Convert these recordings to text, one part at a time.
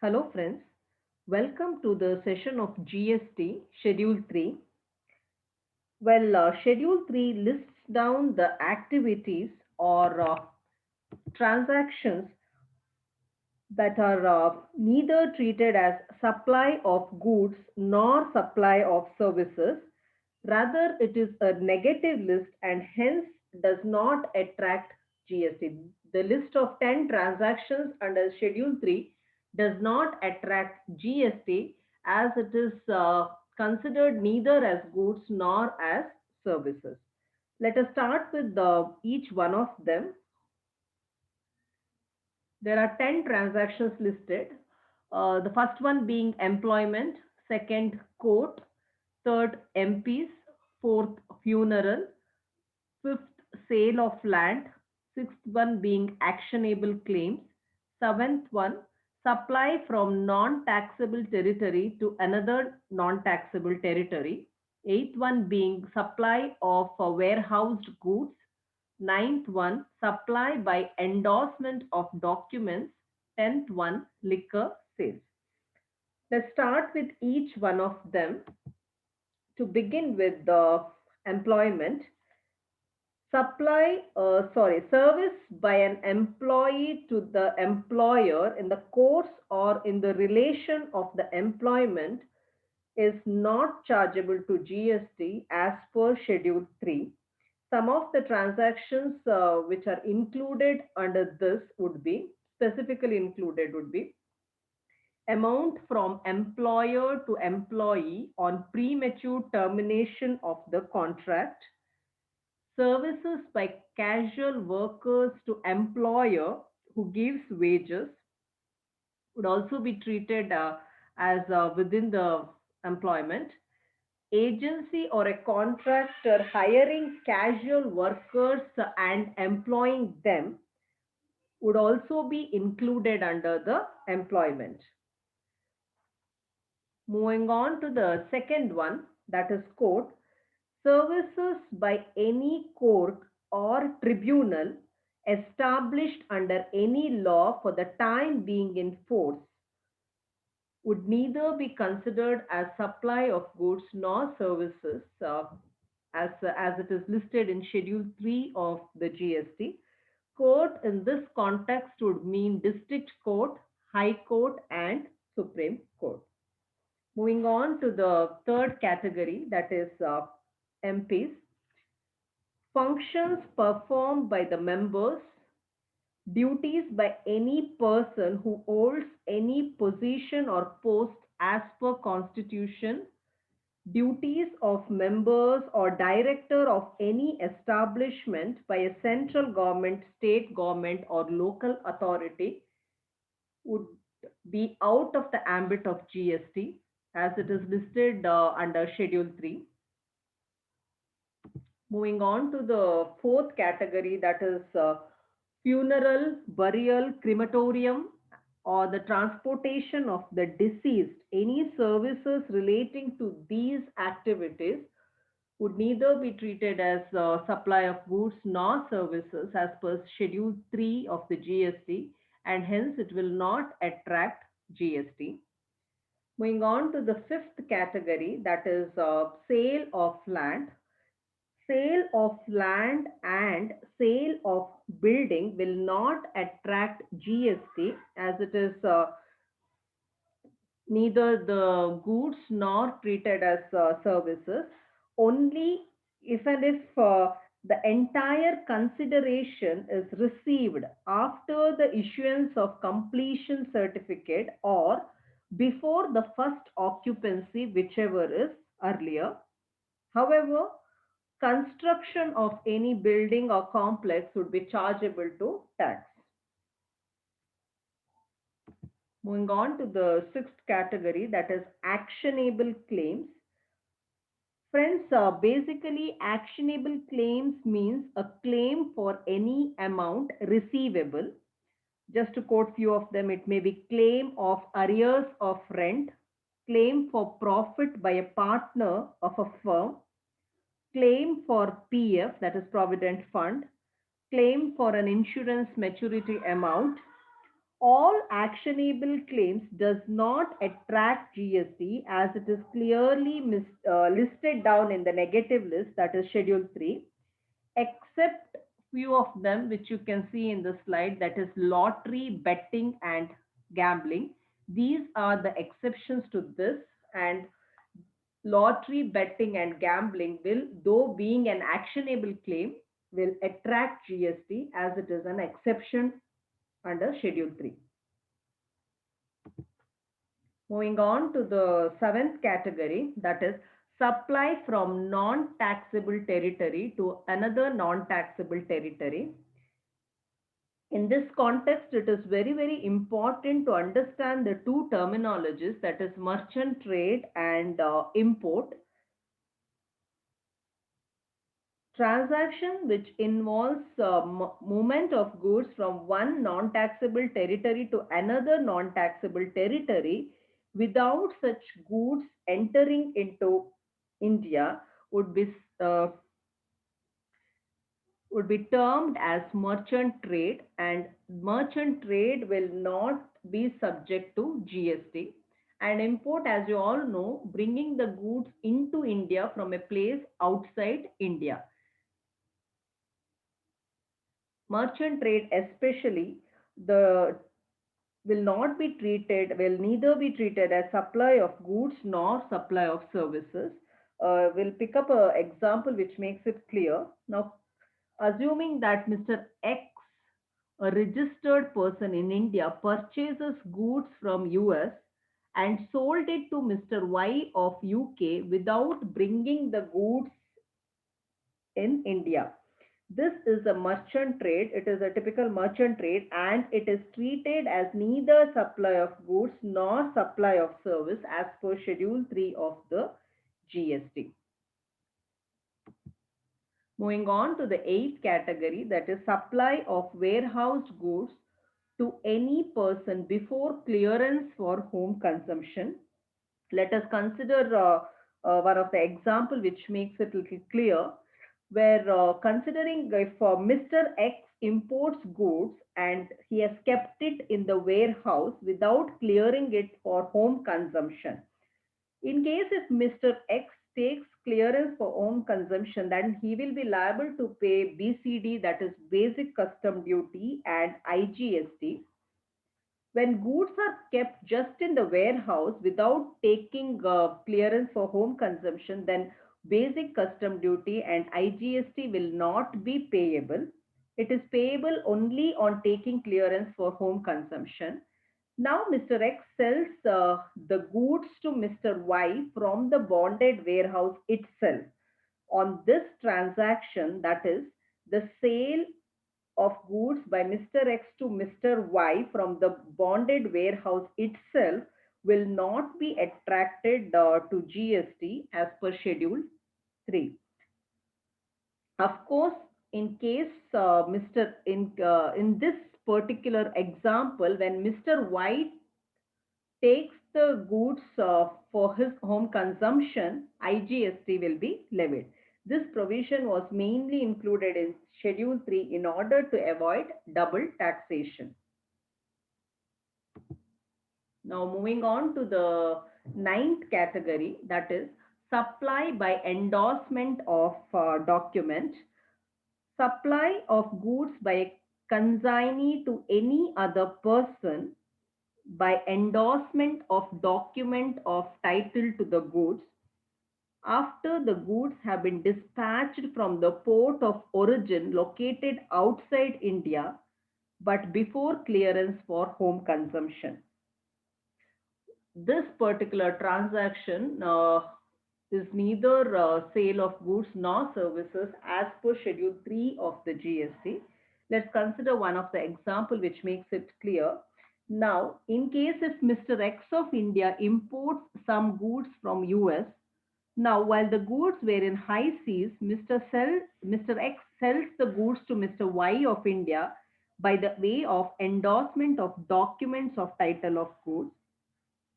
Hello, friends. Welcome to the session of GST Schedule 3. Schedule 3 lists down the activities or transactions that are neither treated as supply of goods nor supply of services. Rather, it is a negative list and hence does not attract GST. The list of 10 transactions under Schedule 3 does not attract GST as it is considered neither as goods nor as services. Let us start with each one of them. There are 10 transactions listed. The first one being employment, second court, third MPs, fourth funeral, fifth sale of land, sixth one being actionable claims, seventh one supply from non-taxable territory to another non-taxable territory, eighth one being supply of warehoused goods, ninth one supply by endorsement of documents, tenth one liquor sales. Let's start with each one of them. To begin with the employment, service by an employee to the employer in the course or in the relation of the employment is not chargeable to GST as per Schedule 3. Some of the transactions which are included under this would be, specifically included would be amount from employer to employee on premature termination of the contract, services by casual workers to employer who gives wages would also be treated as within the employment. Agency or a contractor hiring casual workers and employing them would also be included under the employment. Moving on to the second one, that is court. Services by any court or tribunal established under any law for the time being in force would neither be considered as supply of goods nor services as it is listed in Schedule 3 of the GST. Court in this context would mean district court, high court, and Supreme Court. Moving on to the third category, that is MPs. Functions performed by the members, duties by any person who holds any position or post as per constitution, duties of members or director of any establishment by a central government, state government or local authority would be out of the ambit of GST as it is listed under Schedule 3. Moving on to the fourth category, that is funeral, burial, crematorium, or the transportation of the deceased. Any services relating to these activities would neither be treated as supply of goods nor services as per Schedule 3 of the GST, and hence it will not attract GST. Moving on to the fifth category, that is sale of land. Sale of land and sale of building will not attract GST as it is neither the goods nor treated as services. Only if and if the entire consideration is received after the issuance of completion certificate or before the first occupancy, whichever is earlier. However, construction of any building or complex would be chargeable to tax. Moving on to the sixth category, that is actionable claims. Friends, basically actionable claims means a claim for any amount receivable. Just to quote few of them, it may be claim of arrears of rent, claim for profit by a partner of a firm, claim for PF, that is Provident Fund, claim for an insurance maturity amount, All actionable claims does not attract GST as it is clearly listed down in the negative list, that is Schedule 3, except few of them which you can see in the slide, that is lottery, betting and gambling. These are the exceptions to this, and lottery, betting and gambling will, though being an actionable claim, will attract GST as it is an exception under Schedule 3. Moving on to the seventh category, that is supply from non-taxable territory to another non-taxable territory. In this context, it is very, very important to understand the two terminologies, that is merchant trade and import. Transaction which involves movement of goods from one non-taxable territory to another non-taxable territory without such goods entering into India uh, would be termed as merchant trade, and merchant trade will not be subject to GST. And import, as you all know, bringing the goods into India from a place outside India. Merchant trade especially, the will not be treated, will neither be treated as supply of goods nor supply of services. We'll pick up an example which makes it clear. Now, assuming that Mr. X, a registered person in India, purchases goods from US and sold it to Mr. Y of UK without bringing the goods in India. This is a merchant trade. It is a typical merchant trade, and it is treated as neither supply of goods nor supply of service as per Schedule 3 of the GST. Moving on to the eighth category, that is supply of warehoused goods to any person before clearance for home consumption. Let us consider one of the example which makes it a little clear, where considering if Mr. X imports goods and he has kept it in the warehouse without clearing it for home consumption. In case if Mr. X takes clearance for home consumption, then he will be liable to pay BCD, that is Basic Custom Duty, and IGST. When goods are kept just in the warehouse without taking clearance for home consumption, then basic custom duty and IGST will not be payable. It is payable only on taking clearance for home consumption. Now, Mr. X sells the goods to Mr. Y from the bonded warehouse itself. On this transaction, that is the sale of goods by Mr. X to Mr. Y from the bonded warehouse itself will not be attracted to GST as per Schedule 3. Of course, in case in this particular example, when Mr. Y takes the goods for his home consumption, IGST will be levied. This provision was mainly included in Schedule 3 in order to avoid double taxation. Now, moving on to the ninth category, that is supply by endorsement of document. Supply of goods by a consignee to any other person by endorsement of document of title to the goods after the goods have been dispatched from the port of origin located outside India but before clearance for home consumption. This particular transaction is neither sale of goods nor services as per Schedule 3 of the GST. Let's consider one of the example which makes it clear. Now, in case if Mr. X of India imports some goods from US, now while the goods were in high seas, Mr. X sells the goods to Mr. Y of India by the way of endorsement of documents of title of goods.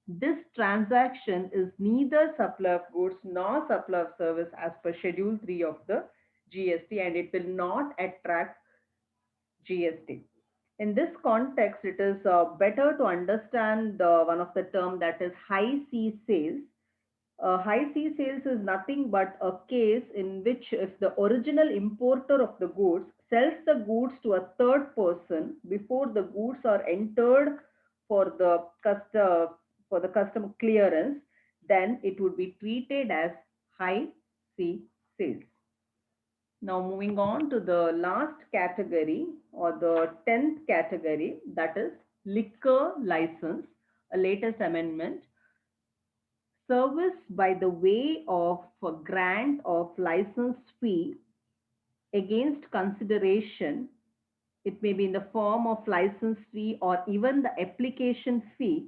This transaction is neither supply of goods nor supply of service as per Schedule 3 of the GST, and it will not attract GST. In this context, it is better to understand one of the term, that is high C sales. High C sales is nothing but a case in which if the original importer of the goods sells the goods to a third person before the goods are entered for the custom clearance, then it would be treated as high C sales. Now moving on to the last category, or the 10th category, that is liquor license, a latest amendment. Service by the way of a grant of license fee against consideration. It may be in the form of license fee or even the application fee,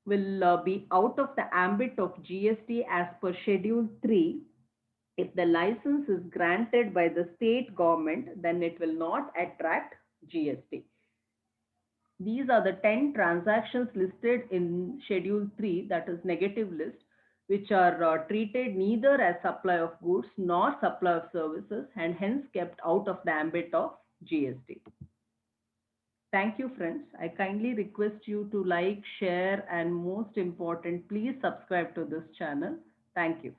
will be out of the ambit of GST as per Schedule 3. If the license is granted by the state government, then it will not attract GST. These are the 10 transactions listed in Schedule 3, that is negative list, which are treated neither as supply of goods nor supply of services and hence kept out of the ambit of GST. Thank you, friends. I kindly request you to like, share, and most important, please subscribe to this channel. Thank you.